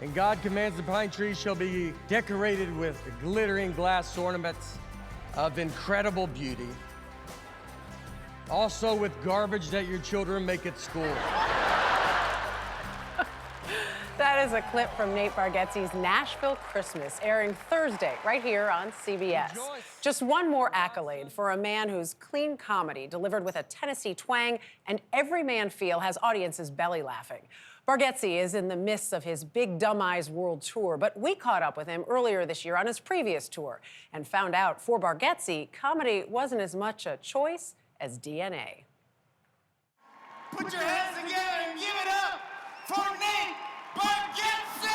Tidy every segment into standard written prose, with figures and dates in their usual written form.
And God commands the pine tree shall be decorated with glittering glass ornaments of incredible beauty. Also with garbage that your children make at school. That is a clip from Nate Bargatze's Nashville Christmas, airing Thursday right here on CBS. Rejoice. Just one more accolade for a man whose clean comedy, delivered with a Tennessee twang and everyman feel, has audiences belly laughing. Bargatze is in the midst of his Big Dumb Eyes World Tour, but we caught up with him earlier this year on his previous tour and found out for Bargatze, comedy wasn't as much a choice as DNA. Put your hands together and give it up for Nate Bargatze!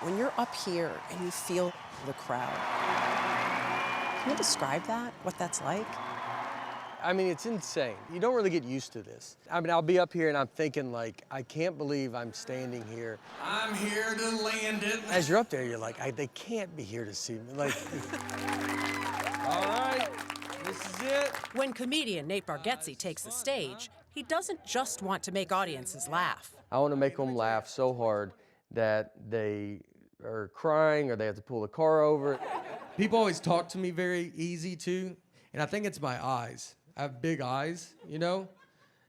When you're up here and you feel the crowd, can you describe that, what that's like? I mean, it's insane. You don't really get used to this. I mean, I'll be up here and I'm thinking like, I can't believe I'm standing here. I'm here to land it. As you're up there, you're like, they can't be here to see me. Like, all right, this is it. When comedian Nate Bargatze takes the stage, he doesn't just want to make audiences laugh. I want to make them laugh so hard that they are crying or they have to pull the car over. People always talk to me very easy too, and I think it's my eyes. I have big eyes, you know?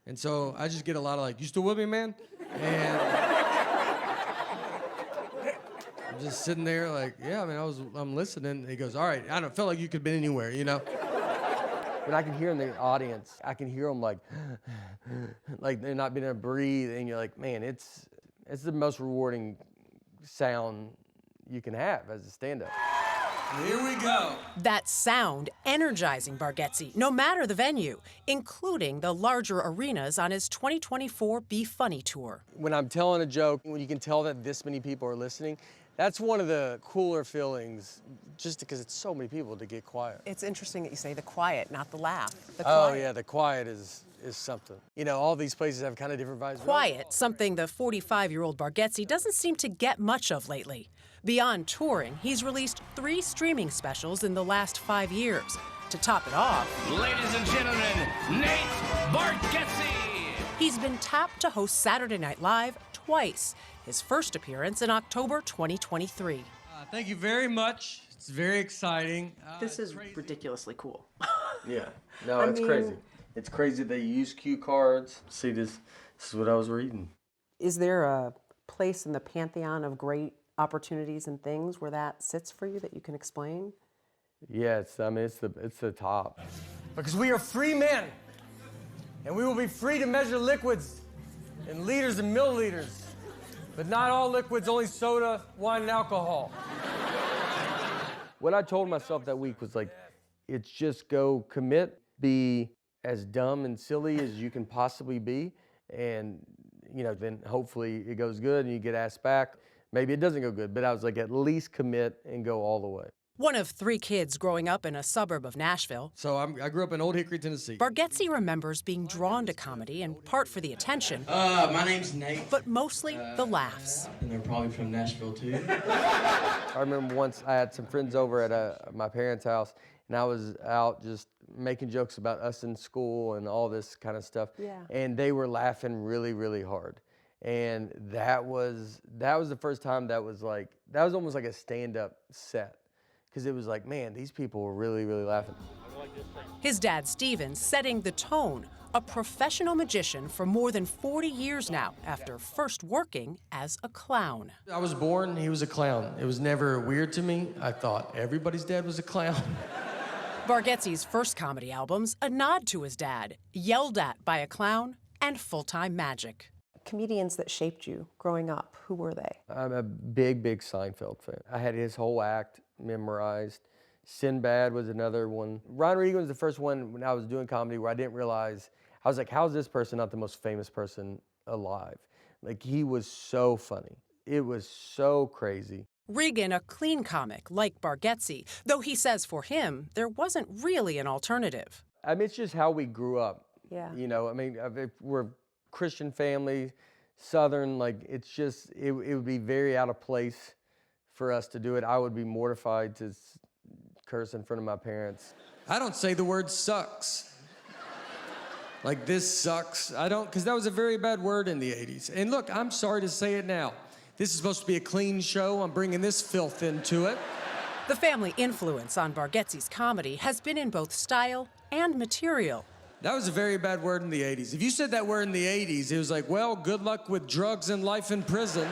And so I just get a lot of like, you still with me, man? And I'm just sitting there like, yeah, I mean, I'm listening. He goes, all right, I don't feel like you could have been anywhere, you know? But I can hear in the audience, I can hear them like they're not being able to breathe, and you're like, man, it's the most rewarding sound you can have as a stand-up. Here we go. That sound energizing Bargatze, no matter the venue, including the larger arenas on his 2024 Be Funny tour. When I'm telling a joke, when you can tell that this many people are listening, that's one of the cooler feelings, just because it's so many people to get quiet. It's interesting that you say the quiet, not the laugh. The Oh quiet. yeah, the quiet is something. You know, all these places have kind of different vibes. Quiet, something the 45-year-old Bargatze doesn't seem to get much of lately. Beyond touring, he's released 3 streaming specials in the last 5 years. To top it off, Ladies and gentlemen, Nate Bargatze! he's been tapped to host Saturday Night Live twice, his first appearance in October 2023. Thank you very much. It's very exciting. This it's is crazy. ridiculously cool. Yeah, no, I it's mean- crazy. It's crazy they use cue cards. See, this is what I was reading. Is there a place in the pantheon of great opportunities and things where that sits for you that you can explain? Yeah, it's the top. Because we are free men, and we will be free to measure liquids in liters and milliliters, but not all liquids, only soda, wine, and alcohol. What I told myself that week was like, it's just go commit, be as dumb and silly as you can possibly be, and you know, then hopefully it goes good and you get asked back. Maybe it doesn't go good, but I was like, at least commit and go all the way. One of 3 kids growing up in a suburb of Nashville, So I grew up in Old Hickory, Tennessee. Bargatze remembers being drawn to comedy in part for the attention, My name's Nate. but mostly the laughs. And they're probably from Nashville too. I remember once I had some friends over at my parents' house, and I was out just making jokes about us in school and all this kind of stuff. Yeah. And they were laughing really, really hard. And that was the first time that was almost like a stand-up set. Because it was like, man, these people were really, really laughing. His dad, Steven, setting the tone, a professional magician for more than 40 years now, after first working as a clown. I was born, he was a clown. It was never weird to me. I thought everybody's dad was a clown. Bargatze's first comedy albums, a nod to his dad, yelled at by a clown, and full-time magic. Comedians that shaped you growing up, who were they? I'm a big, big Seinfeld fan. I had his whole act memorized. Sinbad was another one. Ron Reagan was the first one when I was doing comedy where I didn't realize, I was like, how is this person not the most famous person alive? Like, he was so funny. It was so crazy. Reagan, a clean comic like Bargatze, though he says for him, there wasn't really an alternative. I mean, it's just how we grew up. Yeah. You know, I mean, we're Christian family, Southern, like, it's just, it would be very out of place for us to do it. I would be mortified to curse in front of my parents. I don't say the word sucks. Like, this sucks. I don't, because that was a very bad word in the 80s. And look, I'm sorry to say it now. This is supposed to be a clean show. I'm bringing this filth into it. The family influence on Bargatze's comedy has been in both style and material. That was a very bad word in the 80s. If you said that word in the 80s, it was like, well, good luck with drugs and life in prison.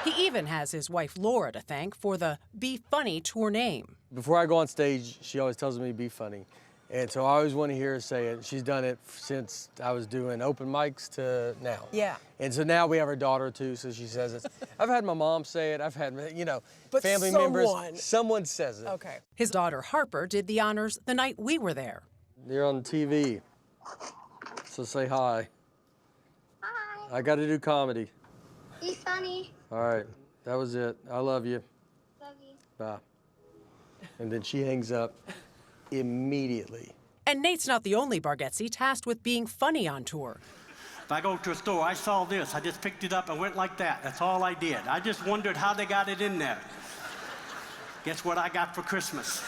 He even has his wife Laura to thank for the Be Funny tour name. Before I go on stage, she always tells me be funny. And so I always want to hear her say it. She's done it since I was doing open mics to now. Yeah. And so now we have our daughter too, so she says it. I've had my mom say it. I've had, But family members. Someone says it. Okay. His daughter Harper did the honors the night we were there. You're on TV, so say hi. Hi. I got to do comedy. Be funny. All right, that was it. I love you. Love you. Bye. And then she hangs up immediately. And Nate's not the only Bargatze tasked with being funny on tour. If I go to a store, I saw this. I just picked it up and went like that. That's all I did. I just wondered how they got it in there. Guess what I got for Christmas?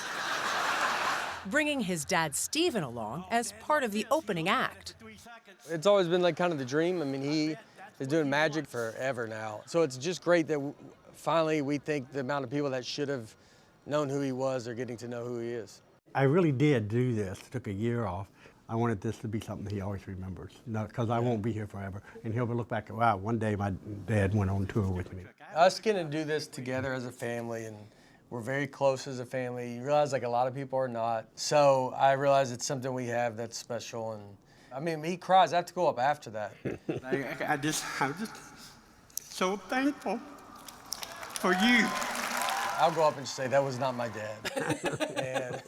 Bringing his dad Stephen along as part of the opening act. It's always been like kind of the dream. I mean, he is doing magic forever now. So it's just great that finally we think the amount of people that should have known who he was are getting to know who he is. I really did do this. Took a year off. I wanted this to be something he always remembers, because I won't be here forever. And he'll look back at, wow, one day my dad went on tour with me. Us getting to do this together as a family, and we're very close as a family. You realize like a lot of people are not. So I realize it's something we have that's special. And I mean, he cries. I have to go up after that. I'm just so thankful for you. I'll go up and say, that was not my dad. And,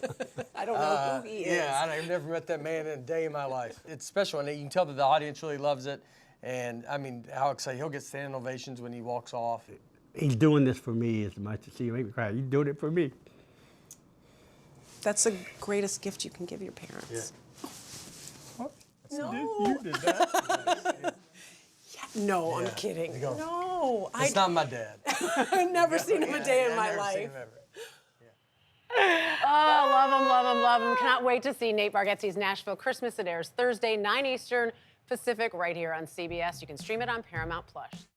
I don't know who he is. Yeah, I've never met that man in a day in my life. It's special, and you can tell that the audience really loves it. And I mean, how excited. He'll get standing ovations when he walks off. He's doing this for me as much as he make me cry. He's doing it for me. That's the greatest gift you can give your parents. Yeah. No. You did that. No, I'm Yeah. kidding. You go, No, It's not my dad. I've never seen him a day in I've my never life. seen him ever. Oh, love him, love him, love him. Cannot wait to see Nate Bargatze's Nashville Christmas. It airs Thursday, 9 Eastern Pacific, right here on CBS. You can stream it on Paramount Plus.